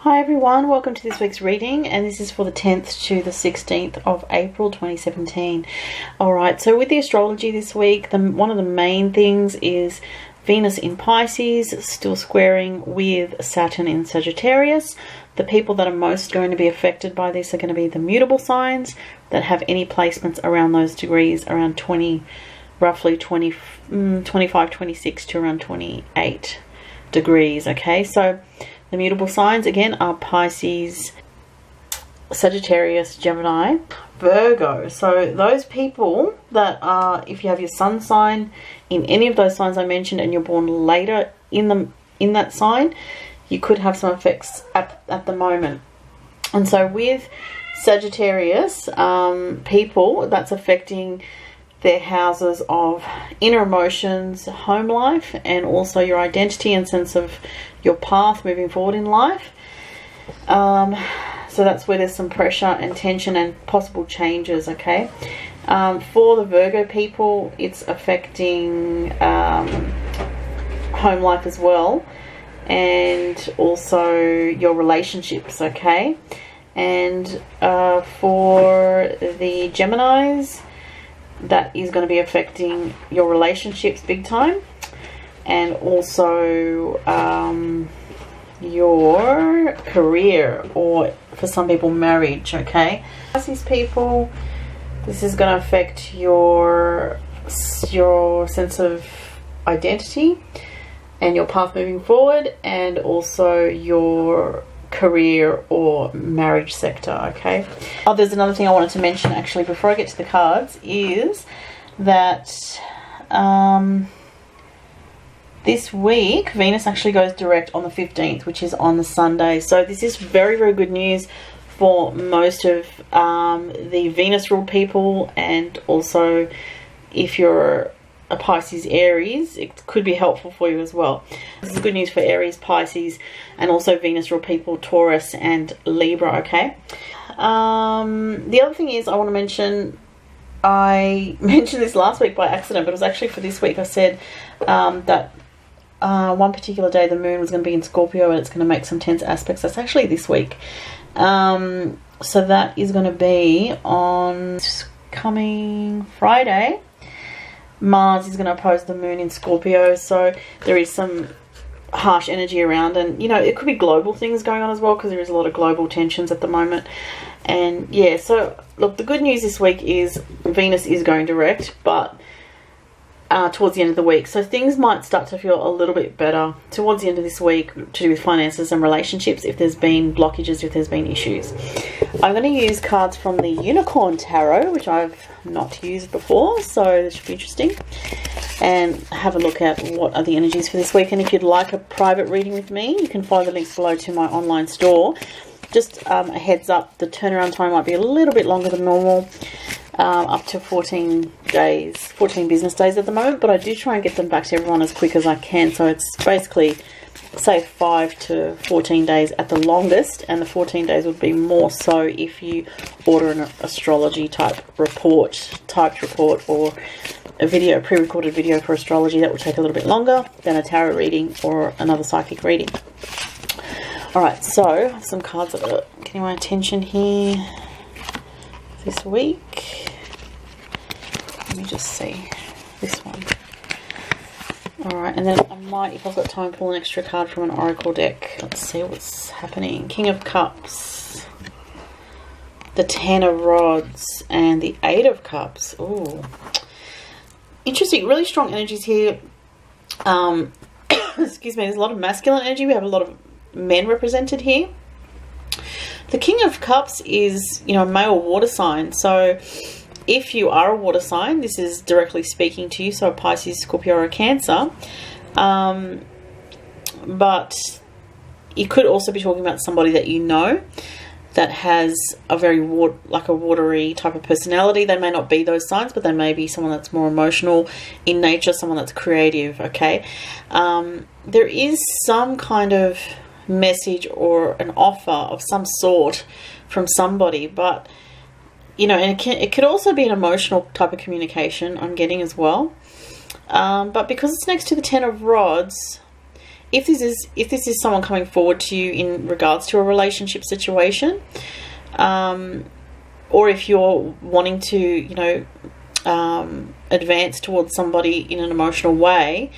Hi everyone, welcome to this week's reading, and this is for the 10th to the 16th of April 2017. Alright, so with the astrology this week, one of the main things is Venus in Pisces, still squaring with Saturn in Sagittarius. The people that are most going to be affected by this are going to be the mutable signs that have any placements around those degrees, around 20, roughly 25, 26 to around 28 degrees, okay? So the mutable signs, again, are Pisces, Sagittarius, Gemini, Virgo. So those people that are, if you have your sun sign in any of those signs I mentioned and you're born later in that sign, you could have some effects at the moment. And so with Sagittarius, people, that's affecting their houses of inner emotions, home life, and also your identity and sense of your path moving forward in life. So that's where there's some pressure and tension and possible changes, okay? For the Virgo people, it's affecting home life as well, and also your relationships, okay? And for the Geminis, that is going to be affecting your relationships big time, and also your career, or for some people marriage, okay? Pisces people, this is going to affect your sense of identity and your path moving forward, and also your career or marriage sector, okay? Oh, there's another thing I wanted to mention actually before I get to the cards, is that this week Venus actually goes direct on the 15th, which is on the Sunday. So this is very, very good news for most of the Venus ruled people, and also if you're a Pisces Aries, it could be helpful for you as well. This is good news for Aries, Pisces, and also Venus ruled people, Taurus and Libra, okay? The other thing is, I want to mention, I mentioned this last week by accident, but it was actually for this week. I said that one particular day the moon was going to be in Scorpio and it's going to make some tense aspects. That's actually this week. So that is going to be on coming Friday. Mars is going to oppose the moon in Scorpio, so there is some harsh energy around, and you know, it could be global things going on as well, because there is a lot of global tensions at the moment. And yeah, so look, the good news this week is Venus is going direct, but towards the end of the week, so things might start to feel a little bit better towards the end of this week to do with finances and relationships, if there's been blockages, if there's been issues. I'm going to use cards from the Unicorn Tarot, which I've not used before, so this should be interesting, and have a look at what are the energies for this week. And if you'd like a private reading with me, you can follow the links below to my online store. Just a heads up, the turnaround time might be a little bit longer than normal, up to 14 business days at the moment, but I do try and get them back to everyone as quick as I can. So it's basically, say, 5 to 14 days at the longest, and the 14 days would be more so if you order an astrology typed report, or a video, a pre-recorded video for astrology. That will take a little bit longer than a tarot reading or another psychic reading. Alright, so some cards that are getting my attention here this week. Let me just see this one. Alright, and then I might, if I've got time, pull an extra card from an oracle deck. Let's see what's happening. King of Cups, the Ten of Rods, and the Eight of Cups. Ooh, interesting, really strong energies here. Excuse me, there's a lot of masculine energy. We have a lot of men represented here. The King of Cups is, you know, a male water sign. So if you are a water sign, this is directly speaking to you. So a Pisces, Scorpio, or a Cancer. But you could also be talking about somebody that you know that has a very like a watery type of personality. They may not be those signs, but they may be someone that's more emotional in nature, someone that's creative, okay? There is some kind of message or an offer of some sort from somebody, but you know, and it could also be an emotional type of communication I'm getting as well. But because it's next to the Ten of Rods, if this is someone coming forward to you in regards to a relationship situation, or if you're wanting to, you know, advance towards somebody in an emotional way,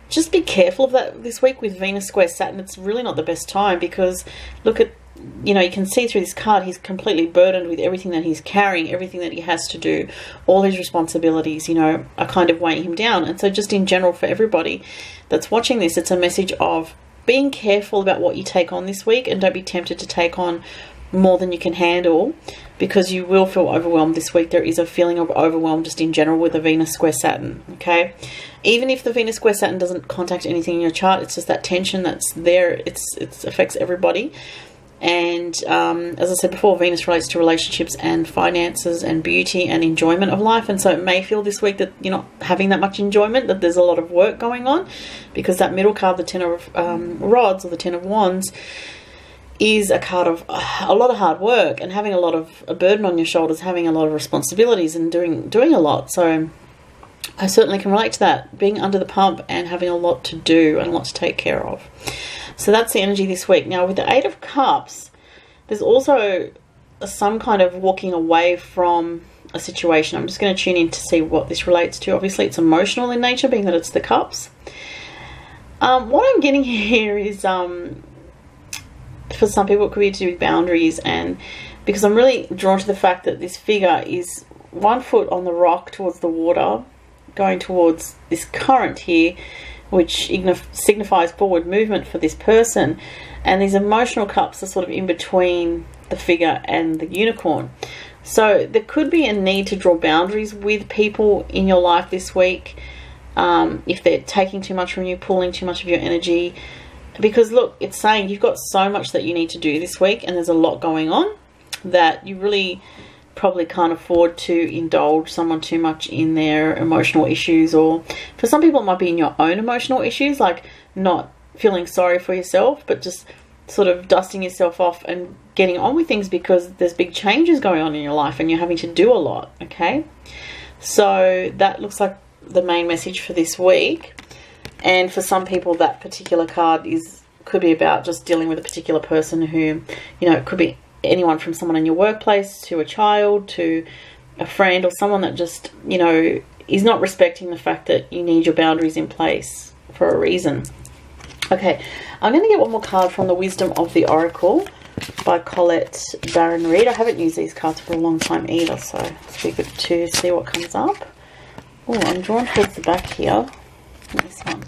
just be careful of that this week with Venus square Saturn. It's really not the best time, because look at, you know, you can see through this card, he's completely burdened with everything that he's carrying, everything that he has to do, all his responsibilities, you know, are kind of weighing him down. And so just in general for everybody that's watching this, it's a message of being careful about what you take on this week, and don't be tempted to take on more than you can handle, because you will feel overwhelmed this week. There is a feeling of overwhelm just in general with the Venus square Saturn, okay? Even if the Venus square Saturn doesn't contact anything in your chart, it's just that tension that's there. It affects everybody. And as I said before, Venus relates to relationships and finances and beauty and enjoyment of life. And so it may feel this week that you're not having that much enjoyment, that there's a lot of work going on, because that middle card, the Ten of Rods, or the Ten of Wands, is a card of a lot of hard work and having a lot of a burden on your shoulders, having a lot of responsibilities and doing a lot. So I certainly can relate to that, being under the pump and having a lot to do and a lot to take care of. So that's the energy this week. Now with the Eight of Cups, there's also some kind of walking away from a situation. I'm just going to tune in to see what this relates to. Obviously it's emotional in nature, being that it's the Cups. What I'm getting here is for some people it could be to do with boundaries, and because I'm really drawn to the fact that this figure is 1 foot on the rock towards the water, going towards this current here, which signifies forward movement for this person, and these emotional cups are sort of in between the figure and the unicorn. So there could be a need to draw boundaries with people in your life this week, if they're taking too much from you, pulling too much of your energy. Because look, it's saying you've got so much that you need to do this week, and there's a lot going on that you really probably can't afford to indulge someone too much in their emotional issues. Or for some people it might be in your own emotional issues, like not feeling sorry for yourself, but just sort of dusting yourself off and getting on with things, because there's big changes going on in your life and you're having to do a lot, okay? So that looks like the main message for this week. And for some people that particular card could be about just dealing with a particular person who, you know, it could be anyone from someone in your workplace to a child to a friend, or someone that just, you know, is not respecting the fact that you need your boundaries in place for a reason. Okay, I'm going to get one more card from the Wisdom of the Oracle by Colette Baron Reid. I haven't used these cards for a long time either, so it's be good to see what comes up. Oh, I'm drawn towards the back here. This one.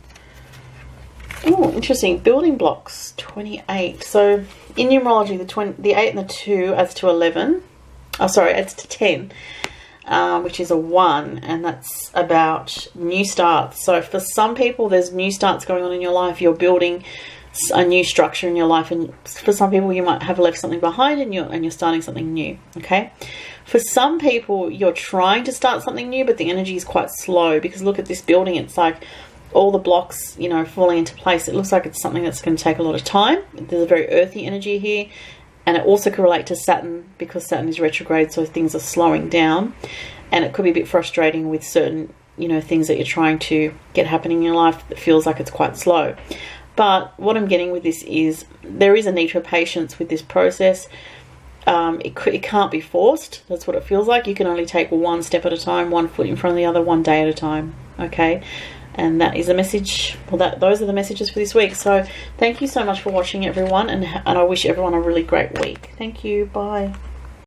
Oh, interesting. Building blocks 28. So in numerology, the 8 and the 2 adds to 11. Oh, sorry, adds to 10, which is a 1, and that's about new starts. So for some people, there's new starts going on in your life. You're building a new structure in your life, and for some people, you might have left something behind, and you're starting something new. Okay. For some people, you're trying to start something new, but the energy is quite slow, because look at this building. It's like all the blocks, you know, falling into place. It looks like it's something that's going to take a lot of time. There's a very earthy energy here, and it also could relate to Saturn, because Saturn is retrograde, so things are slowing down, and it could be a bit frustrating with certain, you know, things that you're trying to get happening in your life that feels like it's quite slow. But what I'm getting with this is there is a need for patience with this process. It can't be forced. That's what it feels like. You can only take one step at a time, 1 foot in front of the other, 1 day at a time. Okay, and that is a message. Well, those are the messages for this week. So thank you so much for watching, everyone, and I wish everyone a really great week. Thank you. Bye.